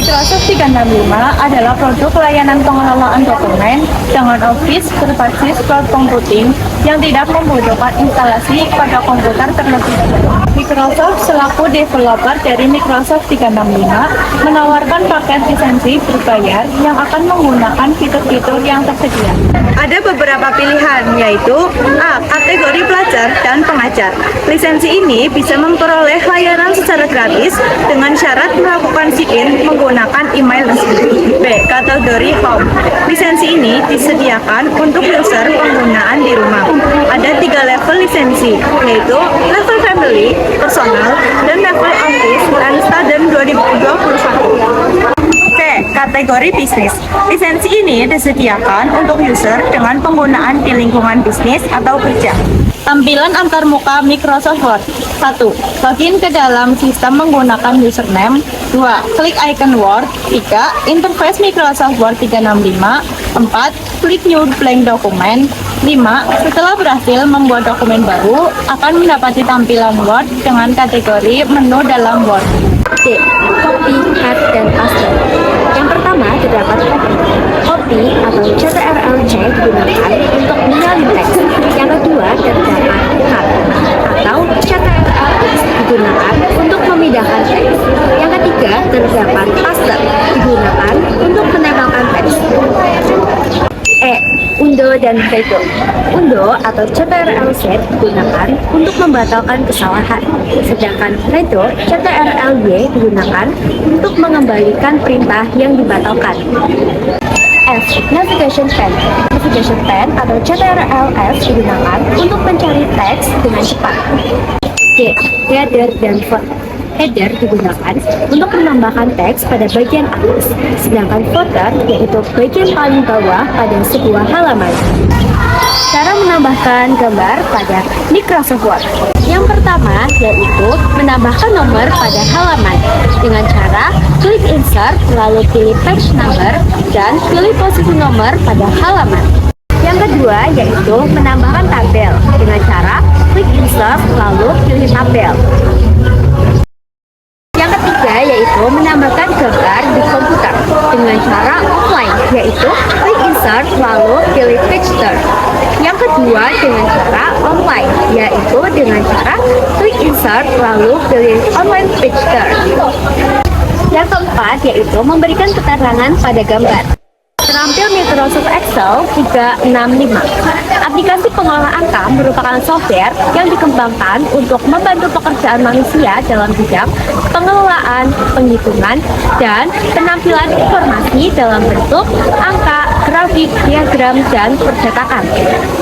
Microsoft 365 adalah produk layanan pengelolaan dokumen dengan Office berbasis cloud computing yang tidak membutuhkan instalasi pada komputer terlebih dahulu. Microsoft selaku developer dari Microsoft 365 menawarkan paket lisensi berbayar yang akan menggunakan fitur-fitur yang tersedia. Ada beberapa pilihan, yaitu A. Kategori pelajar dan pengajar. Lisensi ini bisa memperoleh layanan secara gratis dengan syarat melakukan sign menggunakan email resmi. B. Kategori home. Lisensi ini disediakan untuk user penggunaan di rumah. Ada 3 level lisensi, yaitu level family, personal, dan level office dan standar 2021. Kategori bisnis. Lisensi ini disediakan untuk user dengan penggunaan di lingkungan bisnis atau kerja. Tampilan antarmuka Microsoft Word. 1. Login ke dalam sistem menggunakan username. 2. Klik icon Word. 3. Interface Microsoft Word 365. 4. Klik New Blank Document. 5. Setelah berhasil membuat dokumen baru, akan mendapati tampilan Word dengan kategori menu dalam Word. D. Copy, cut, dan paste. Yang pertama terdapat copy. Copy atau CTRL-C digunakan untuk menyalin teks. Yang kedua terdapat cut atau CTRL-X digunakan untuk memindahkan teks. Yang ketiga terdapat paste digunakan untuk menempelkan teks. E. Undo dan redo. Undo atau CTRL-Z digunakan untuk membatalkan kesalahan, sedangkan redo CTRL-Y digunakan untuk mengembalikan perintah yang dibatalkan. F. Navigation pen. Navigation pen atau CTRL-S digunakan untuk mencari teks dengan cepat. G. Header dan font. Header digunakan untuk menambahkan teks pada bagian atas, sedangkan footer yaitu bagian paling bawah pada sebuah halaman. Cara menambahkan gambar pada Microsoft Word. Yang pertama yaitu menambahkan nomor pada halaman dengan cara klik insert lalu pilih page number dan pilih posisi nomor pada halaman. Yang kedua yaitu menambahkan tabel dengan cara klik insert lalu pilih tabel. Yang ketiga yaitu menambahkan gambar di komputer dengan cara offline yaitu klik insert lalu pilih picture. Yang kedua dengan cara online yaitu dengan cara klik insert lalu pilih online picture. Yang keempat yaitu memberikan keterangan pada gambar. Terampil Microsoft Excel 365. Aplikasi pengolah angka merupakan software yang dikembangkan untuk membantu pekerjaan manusia dalam bidang pengelolaan, penghitungan, dan penampilan informasi dalam bentuk angka, grafik, diagram, dan percetakan.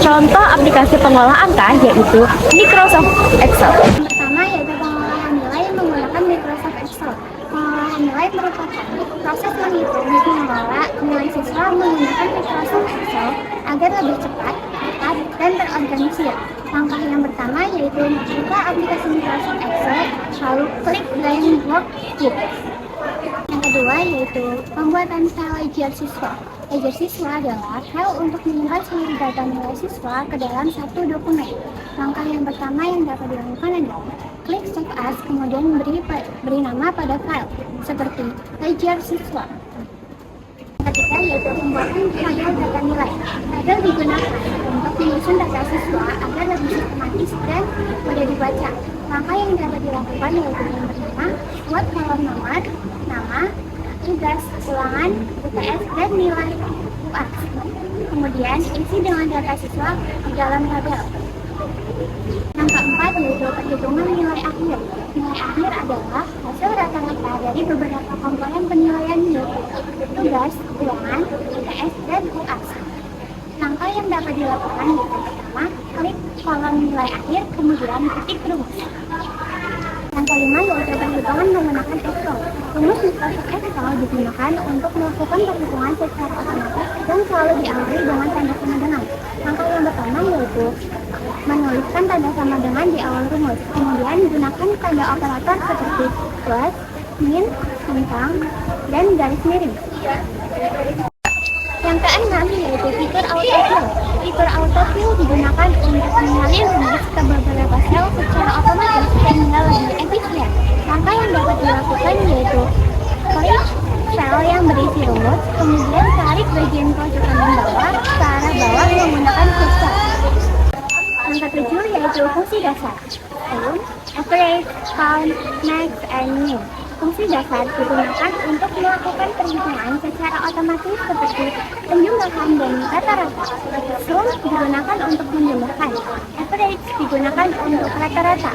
Contoh aplikasi pengolah angka yaitu Microsoft Excel. Pertama yaitu pengolahan nilai menggunakan Microsoft Excel. Pengolahan nilai merupakan proses menghitung mengelola nilai siswa menggunakan Microsoft Excel agar lebih cepat, tepat, dan terorganisir. Langkah yang pertama yaitu membuka aplikasi Microsoft Excel, lalu klik Drawing Block Book. Yang kedua yaitu pembuatan file ledger siswa. Ledger siswa adalah file untuk menyimpan seluruh data nilai siswa ke dalam satu dokumen. Langkah yang pertama yang dapat dilakukan adalah klik Save As, kemudian beri nama pada file, seperti ledger siswa. Ketiga yaitu pembuatan file data nilai. File digunakan untuk menyusun data siswa agar lebih sistematis dan mudah dibaca. Langkah yang dapat dilakukan yaitu yang pertama, buat kolom nomor, nama, tugas, ulangan, UTS, dan nilai UAS. Kemudian isi dengan data siswa di dalam tabel. Yang keempat yaitu perhitungan nilai akhir. Nilai akhir adalah hasil rata-rata dari beberapa komponen penilaian yaitu tugas, ulangan, UTS, dan UAS. Langkah yang dapat dilakukan yaitu pertama, klik kolom nilai akhir, kemudian ketik rumus. Yang kelima yaitu perhitungan menggunakan Excel. Rumus Microsoft Excel digunakan untuk melakukan perhitungan secara otomatis dan selalu diawali dengan tanda sama dengan. Langkah yang pertama yaitu menuliskan tanda sama dengan di awal rumus. Kemudian gunakan tanda operator seperti plus, min, bintang, dan garis miring. Yang Yang keenam yaitu fitur autofill. Fitur autofill digunakan untuk mengalir rumus ke beberapa sel secara otomatis sehingga lebih efisien. Langkah yang dapat dilakukan yaitu klik sel yang berisi rumus, kemudian tarik bagian pojok kanan bawah ke arah bawah menggunakan kursor. Yang ketujuh yaitu fungsi dasar. Sum, average, count, max, and min. Fungsi dasar digunakan untuk melakukan perhitungan secara otomatis seperti penjumlahan dan rata-rata. Sum digunakan untuk menjumlahkan. Average digunakan untuk rata-rata.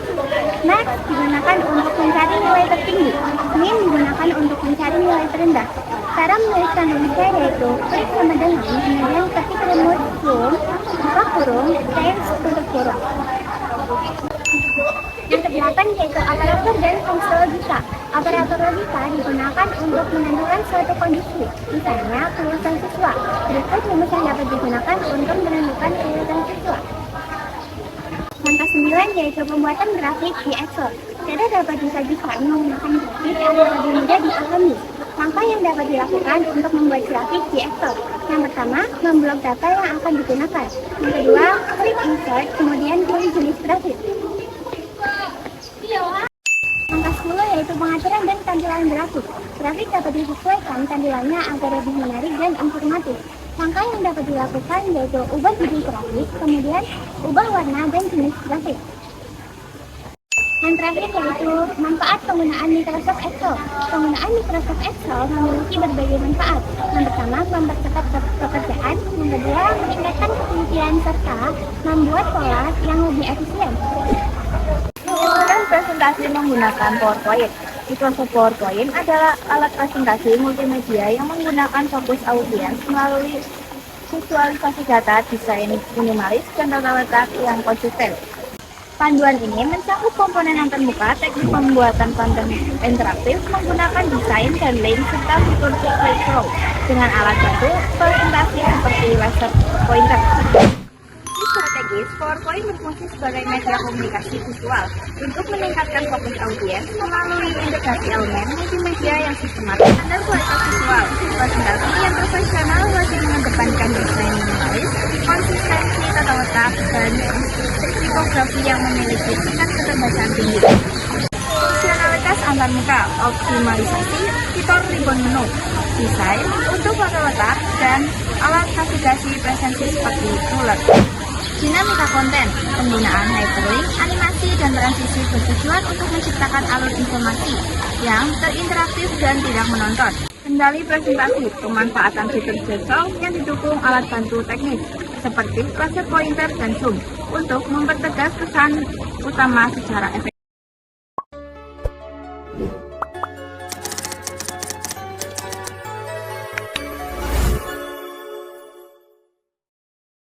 Max digunakan untuk mencari nilai tertinggi. Min digunakan untuk mencari nilai terendah. Cara menuliskan rumusnya yaitu klik sama dengan, kemudian ketik rumus sum, buka kurung, times tutup kurung. Yang kedelapan yaitu aparatur dan fungsi logika. Aparatur logika digunakan untuk menentukan suatu kondisi, misalnya kelulusan siswa. Berikut rumus yang dapat digunakan untuk menentukan kelulusan siswa. Langkah 9 yaitu pembuatan grafik di Excel. Cara dapat disajikan menggunakan grafik agar lebih mudah dipahami. Langkah yang dapat dilakukan untuk membuat grafik di Excel. Yang pertama, memblok data yang akan digunakan. Yang kedua, klik insert, kemudian pilih jenis grafik. Langkah 10 yaitu pengaturan dan tampilan grafik. Grafik dapat disesuaikan tampilannya agar lebih menarik dan informatif. Langkah yang dapat dilakukan yaitu ubah jenis grafik, kemudian ubah warna dan jenis grafik. Yang terakhir yaitu manfaat penggunaan Microsoft Excel. Penggunaan Microsoft Excel memiliki berbagai manfaat. Yang pertama, mempercepat pekerjaan. Yang kedua, meningkatkan ketelitian serta membuat pola yang lebih efisien. Dan presentasi menggunakan PowerPoint. Microsoft PowerPoint adalah alat presentasi multimedia yang menggunakan fokus audiens melalui visualisasi data, desain minimalis, dan tata letak yang konsisten. Panduan ini mencakup komponen yang terbuka, teknik pembuatan konten interaktif, menggunakan desain dan link, serta fitur slideshow dengan alat bantu presentasi seperti laser pointer. Strategis, PowerPoint berfungsi sebagai media komunikasi visual untuk meningkatkan fokus audiens melalui integrasi elemen multimedia yang sistematis dan kualitas visual. Presentasi yang profesional wajib mengedepankan desain minimalis, konsistensi tata letak, dan tipografi yang memiliki tingkat kecerdasan tinggi. Fungsionalitas antarmuka, optimalisasi, fitur ribbon menu, desain untuk tata letak, dan alat navigasi presensi seperti ruler. Dinamika konten, penggunaan hyperlink, animasi, dan transisi bertujuan untuk menciptakan alur informasi yang terinteraktif dan tidak menonton. Kendali presentasi, pemanfaatan fitur slideshow yang didukung alat bantu teknis seperti laser pointer dan zoom untuk mempertegas kesan utama secara efektif.